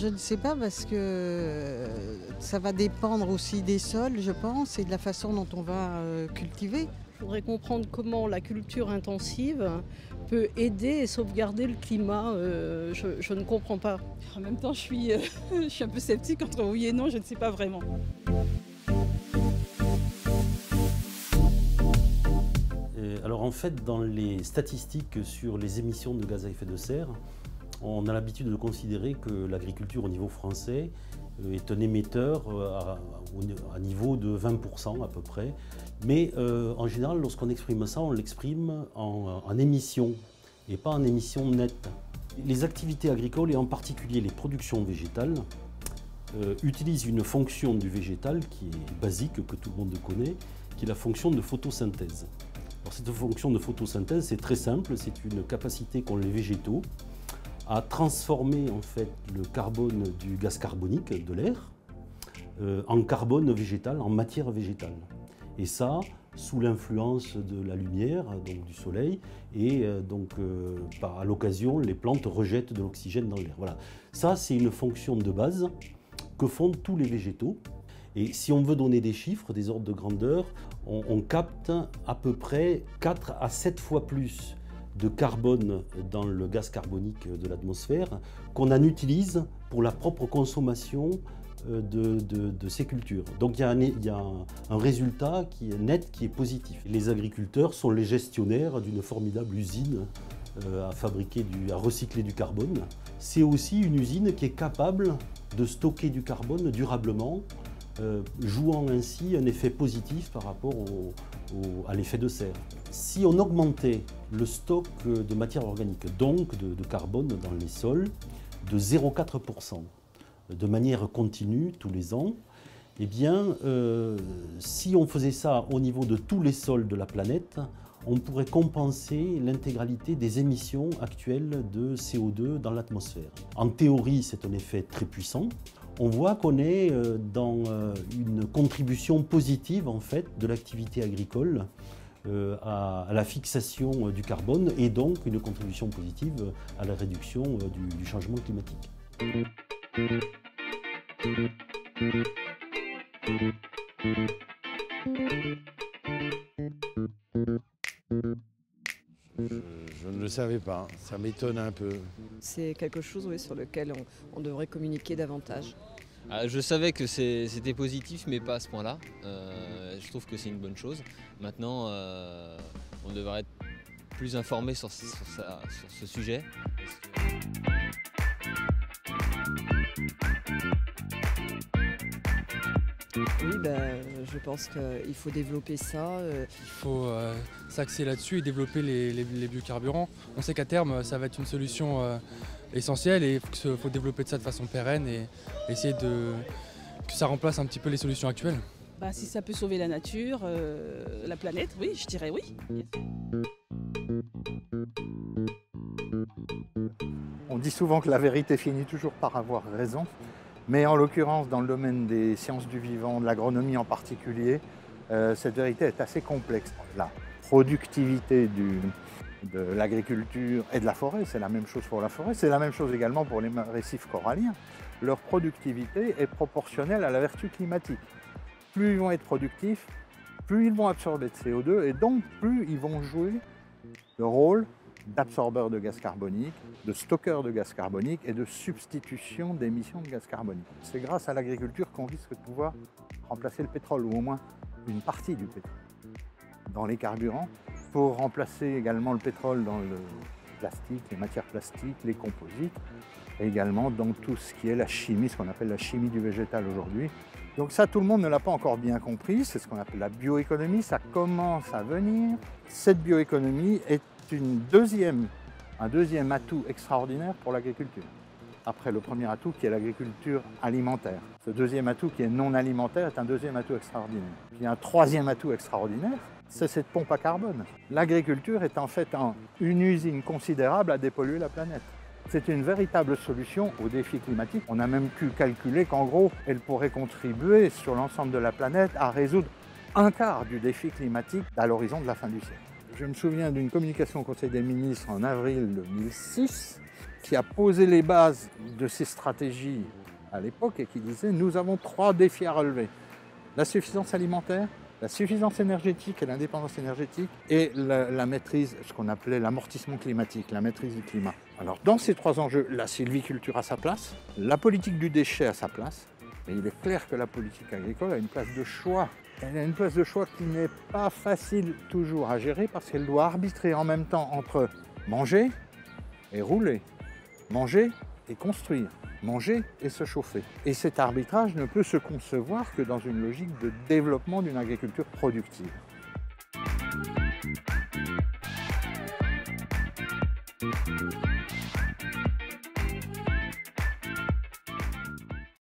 je ne sais pas parce que ça va dépendre aussi des sols, je pense, et de la façon dont on va cultiver. Il faudrait comprendre comment la culture intensive peut aider et sauvegarder le climat. Je ne comprends pas. En même temps, je suis un peu sceptique entre oui et non, je ne sais pas vraiment. Alors en fait, dans les statistiques sur les émissions de gaz à effet de serre, on a l'habitude de considérer que l'agriculture au niveau français est un émetteur à niveau de 20% à peu près. Mais en général, lorsqu'on exprime ça, on l'exprime en émissions et pas en émissions nettes. Les activités agricoles et en particulier les productions végétales utilisent une fonction du végétal qui est basique, que tout le monde connaît, qui est la fonction de photosynthèse. Alors, cette fonction de photosynthèse, c'est très simple, c'est une capacité qu'ont les végétaux à transformer en fait le carbone du gaz carbonique de l'air en carbone végétal, en matière végétale. Et ça, sous l'influence de la lumière, donc du soleil, et à l'occasion, les plantes rejettent de l'oxygène dans l'air. Voilà. Ça, c'est une fonction de base que font tous les végétaux. Et si on veut donner des chiffres, des ordres de grandeur, on capte à peu près 4 à 7 fois plus de carbone dans le gaz carbonique de l'atmosphère qu'on en utilise pour la propre consommation de ces cultures. Donc il y a un résultat qui est net, qui est positif. Les agriculteurs sont les gestionnaires d'une formidable usine à recycler du carbone. C'est aussi une usine qui est capable de stocker du carbone durablement, jouant ainsi un effet positif par rapport à l'effet de serre. Si on augmentait le stock de matière organique, donc de carbone dans les sols, de 0,4%, de manière continue tous les ans, eh bien, si on faisait ça au niveau de tous les sols de la planète, on pourrait compenser l'intégralité des émissions actuelles de CO2 dans l'atmosphère. En théorie, c'est un effet très puissant. On voit qu'on est dans une contribution positive en fait, de l'activité agricole à la fixation du carbone et donc une contribution positive à la réduction du changement climatique. Je ne le savais pas, ça m'étonne un peu. C'est quelque chose sur lequel on devrait communiquer davantage. Je savais que c'était positif, mais pas à ce point-là. Je trouve que c'est une bonne chose. Maintenant, on devrait être plus informé sur ce sujet. Oui, je pense qu'il faut développer ça. Il faut s'axer là-dessus et développer les biocarburants. On sait qu'à terme, ça va être une solution essentielle et il faut développer ça de façon pérenne et essayer que ça remplace un petit peu les solutions actuelles. Si ça peut sauver la nature, la planète, oui, je dirais oui. On dit souvent que la vérité finit toujours par avoir raison. Mais en l'occurrence, dans le domaine des sciences du vivant, de l'agronomie en particulier, cette vérité est assez complexe. La productivité de l'agriculture et de la forêt, c'est la même chose pour la forêt, c'est la même chose également pour les récifs coralliens. Leur productivité est proportionnelle à la vertu climatique. Plus ils vont être productifs, plus ils vont absorber de CO2 et donc plus ils vont jouer le rôle d'absorbeurs de gaz carbonique, de stockeurs de gaz carbonique et de substitution d'émissions de gaz carbonique. C'est grâce à l'agriculture qu'on risque de pouvoir remplacer le pétrole, ou au moins une partie du pétrole, dans les carburants, pour remplacer également le pétrole dans le plastique, les matières plastiques, les composites, et également dans tout ce qui est la chimie, ce qu'on appelle la chimie du végétal aujourd'hui. Donc ça, tout le monde ne l'a pas encore bien compris, c'est ce qu'on appelle la bioéconomie, ça commence à venir. Cette bioéconomie est un deuxième atout extraordinaire pour l'agriculture. Après le premier atout qui est l'agriculture alimentaire. Ce deuxième atout qui est non alimentaire est un deuxième atout extraordinaire. Il y a un troisième atout extraordinaire, c'est cette pompe à carbone. L'agriculture est en fait une usine considérable à dépolluer la planète. C'est une véritable solution aux défis climatiques. On a même pu calculer qu'en gros, elle pourrait contribuer sur l'ensemble de la planète à résoudre un quart du défi climatique à l'horizon de la fin du siècle. Je me souviens d'une communication au Conseil des ministres en avril 2006 qui a posé les bases de ces stratégies à l'époque et qui disait « Nous avons 3 défis à relever. La suffisance alimentaire, la suffisance énergétique et l'indépendance énergétique et la maîtrise, ce qu'on appelait l'amortissement climatique, la maîtrise du climat. » Alors dans ces 3 enjeux, la sylviculture a sa place, la politique du déchet a sa place, mais il est clair que la politique agricole a une place de choix. Elle a une place de choix qui n'est pas facile toujours à gérer parce qu'elle doit arbitrer en même temps entre manger et rouler, manger et construire, manger et se chauffer. Et cet arbitrage ne peut se concevoir que dans une logique de développement d'une agriculture productive.